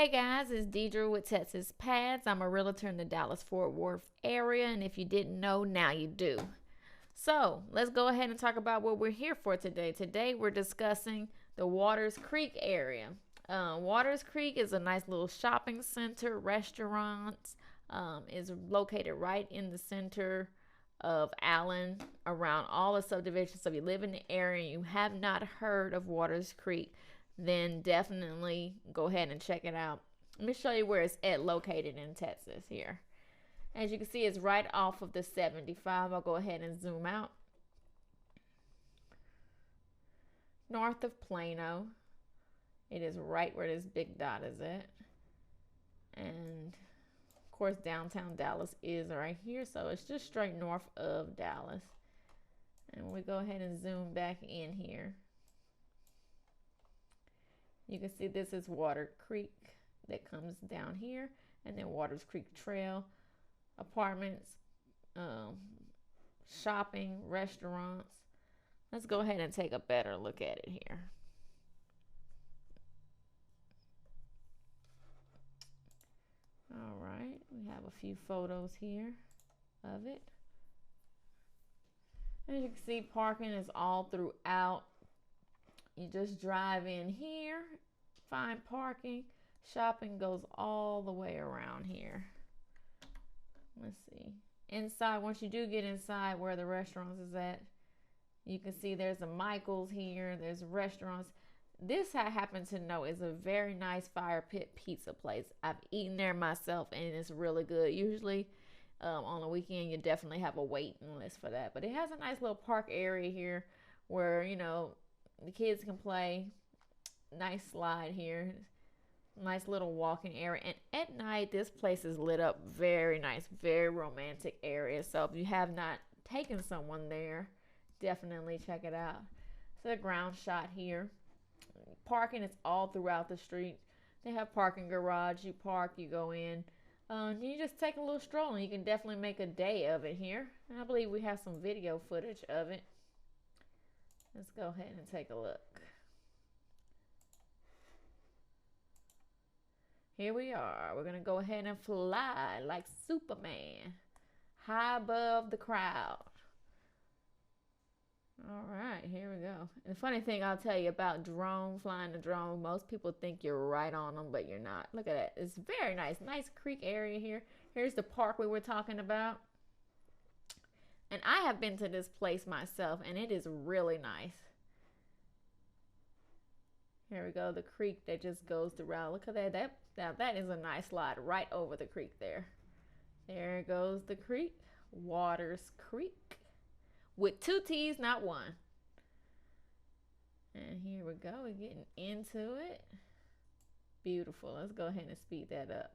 Hey guys, it's Deidra with TexasPads. I'm a realtor in the Dallas-Fort Worth area, and if you didn't know, now you do. So let's go ahead and talk about what we're here for today. Today we're discussing the Waters Creek area. Waters Creek is a nice little shopping center, restaurants. Is located right in the center of Allen, around all the subdivisions. So if you live in the area and you have not heard of Waters Creek, then definitely go ahead and check it out. Let me show you where it's located in Texas here. As you can see, it's right off of the 75. I'll go ahead and zoom out. North of Plano. It is right where this big dot is at. And of course, downtown Dallas is right here. So it's just straight north of Dallas. And we go ahead and zoom back in here. You can see this is Water Creek that comes down here, and then Waters Creek Trail, apartments, shopping, restaurants. Let's go ahead and take a better look at it here. All right, we have a few photos here of it. As you can see, parking is all throughout. You just drive in here, find parking. Shopping goes all the way around here. Let's see. Inside, once you do get inside where the restaurants is at, you can see there's a Michael's here. There's restaurants. This, I happen to know, is a very nice fire pit pizza place. I've eaten there myself, and it's really good. Usually, on the weekend, you definitely have a waiting list for that. But it has a nice little park area here where, you know, the kids can play. Nice slide here. Nice little walking area. And at night, this place is lit up very nice. Very romantic area. So if you have not taken someone there, definitely check it out. So a ground shot here. Parking is all throughout the street. They have parking garage. You park, you go in. You just take a little stroll, and you can definitely make a day of it here. And I believe we have some video footage of it. Let's go ahead and take a look. Here we are. We're going to go ahead and fly like Superman, high above the crowd. All right, here we go. And the funny thing I'll tell you about flying a drone, most people think you're right on them, but you're not. Look at that. It's very nice. Nice creek area here. Here's the park we were talking about. And I have been to this place myself, and it is really nice. Here we go, the creek that just goes throughout. Look at that. Now that is a nice slide right over the creek there. There goes the creek, Waters Creek, with 2 T's, not 1. And here we go, we're getting into it. Beautiful. Let's go ahead and speed that up.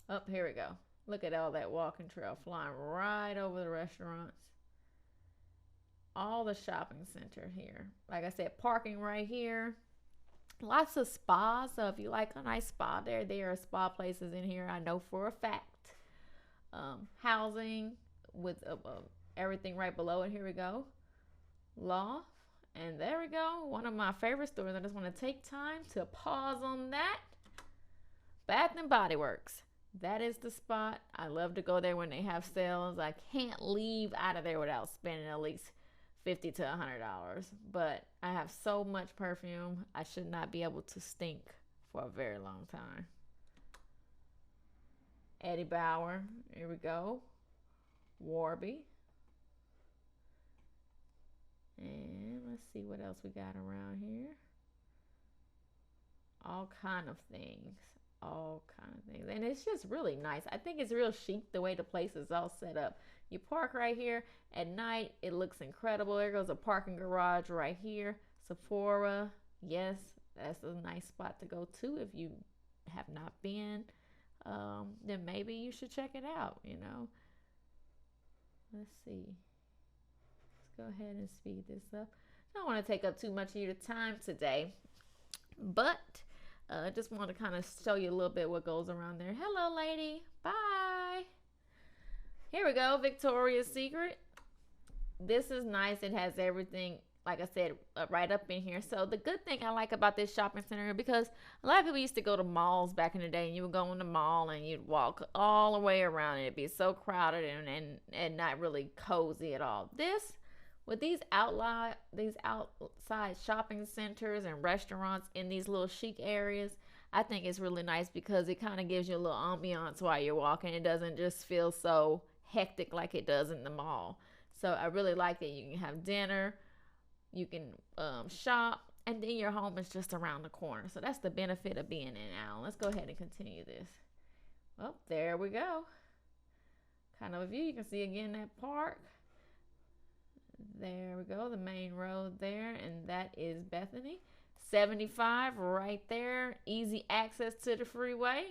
Up, here we go. Look at all that walking trail flying right over the restaurants. All the shopping center here. Like I said, parking right here. Lots of spas. So if you like a nice spa there are spa places in here, I know for a fact. Housing with everything right below it. Here we go. Loft. And there we go. One of my favorite stores. I just want to take time to pause on that. Bath and Body Works. That is the spot. I love to go there when they have sales. I can't leave out of there without spending at least $50 to $100. But I have so much perfume, I should not be able to stink for a very long time. Eddie Bauer. Here we go. Warby. And let's see what else we got around here. All kind of things. And it's just really nice. I think it's real chic the way the place is all set up. You park right here. At night, it looks incredible. There goes a parking garage right here. Sephora. Yes, that's a nice spot to go to if you have not been. Then maybe you should check it out, you know. Let's see. Let's go ahead and speed this up. I don't want to take up too much of your time today, but I just want to kind of show you a little bit what goes around there. Hello, lady. Bye. Here we go. Victoria's Secret. This is nice. It has everything like I said, right up in here. So the good thing I like about this shopping center, because a lot of people used to go to malls back in the day, and you would go in the mall and you'd walk all the way around, and it'd be so crowded and not really cozy at all. This, with these outside shopping centers and restaurants in these little chic areas, I think it's really nice because it kind of gives you a little ambiance while you're walking. It doesn't just feel so hectic like it does in the mall. So I really like that you can have dinner, you can shop, and then your home is just around the corner. So that's the benefit of being in Allen. Let's go ahead and continue this. Well, there we go. Kind of a view. You can see again that park. There we go, the main road there, and that is Bethany. 75 right there, easy access to the freeway.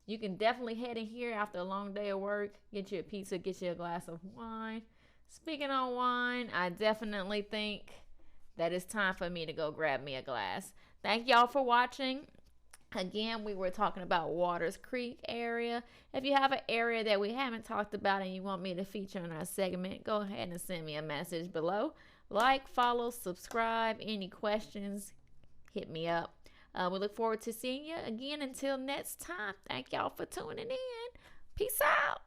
You can definitely head in here after a long day of work, get you a pizza, get you a glass of wine. Speaking of wine, I definitely think that it's time for me to go grab me a glass. Thank y'all for watching. Again, we were talking about Waters Creek area. If you have an area that we haven't talked about and you want me to feature in our segment, go ahead and send me a message below. Like, follow, subscribe. Any questions, hit me up. We look forward to seeing you again. Until next time, thank y'all for tuning in. Peace out.